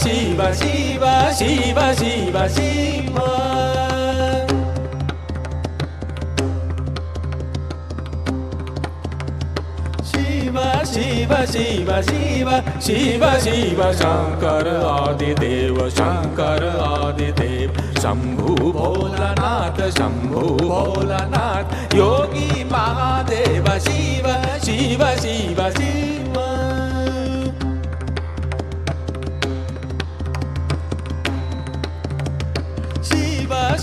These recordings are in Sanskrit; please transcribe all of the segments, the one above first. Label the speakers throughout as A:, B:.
A: ಶಿವ ಶಿವ ಶಿವ ಶಿವ ಶಿವ शिव शिव शिव शिव शिव शंकर आदिदेव शंकर आदिदेव शंभु भोलानाथ शंभु भोलानाथ योगी महादेव शिव शिव शिव शिव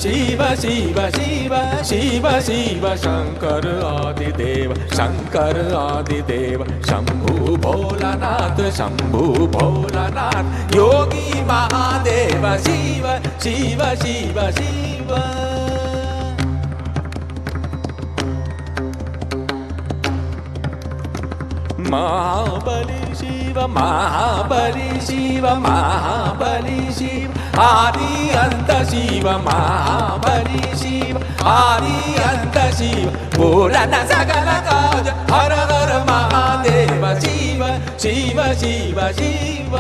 A: शिव शिव शिव शिव शिव शंकर आदिदेव शंभु भोलानाथ योगी महादेव शिव शिव शिव शिव महाबली शिव महाबली शिव महाबली शिव आदि अंत शिव महाबली शिव आदि अंत शिव पूर्ण सकल काज हर हर महादेव शिव शिव शिव शिव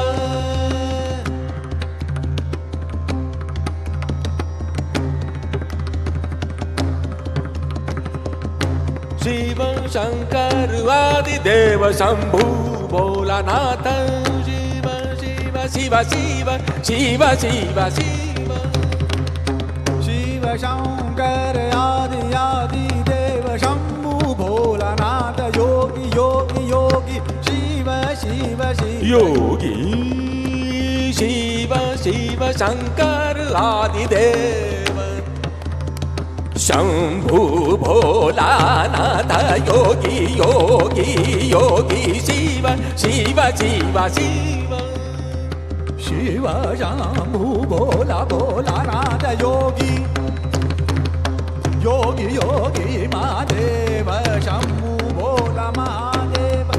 A: शिव शंकर आदिदेव शंभु भोलानाथ शिव शिव शिव शिव शिव शिव शिव शिव शंकर आदिदेव शंभु भोलानाथ योगी योगी योगी शिव शिव शिव योगी शिव शिव शंकर आदिदेव शंभु भोलानाथ योगी योगी योगी शिव शिव शिव शिव शिव शंभु भोलानाथ योगी योगी योगी महादेव शंभु भोला महादेव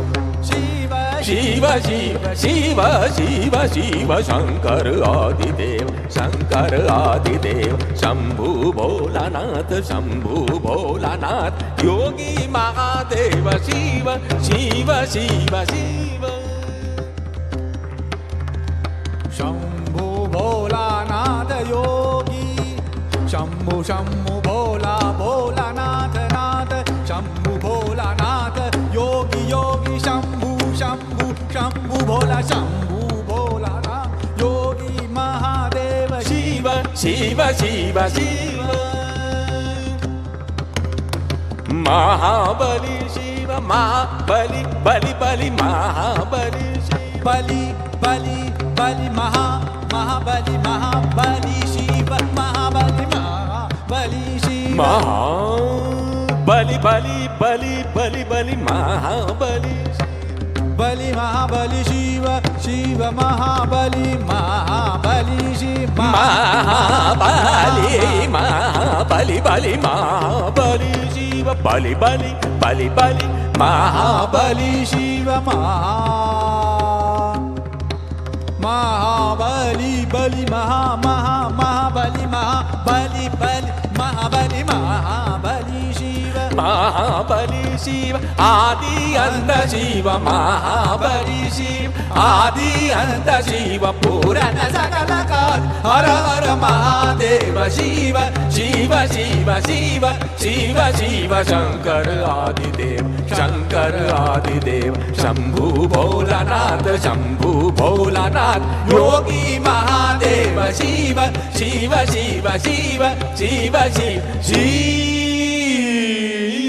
A: शिव शिव शिव शिव शिव शिव शंकर आदिदेव शंभु भोलानाथ योगी महादेव शिव शिव शिव शिव शंभु भोलानाथ योगी शंभु शंभु भोलानाथ नाथ शंभु भोलानाथ योगी योगी शंभु शंभु शंभु भोलानाथ योगी महादेव शिव शिव शिव शिव महाबली शिव महाबली बलि बलि महाबली शिव बलि बलि बलि महाबली महाबली शिव महाबली महाबली शिव महाबली बलि बलि बलि बलि महाबली बलि महाबली शिव शिव महाबली महाबली शिव महाबली महाबली बलि महाबली शिव बलि बलि बलि बलि महाबली शिव महाबली बलि महाबली महाबली बलि महाबली महाबली शिव महाबली शिव आदि अंत शिव महाबली शिव आदि अंत शिव पूर्ण सकल काज हर हर महादेव शिव शिव शिव शिव शिव शिव शंकर आदिदेव शंभु भोलानाथ योगी महादेव शिव शिव शिव शिव शिव शिव शिव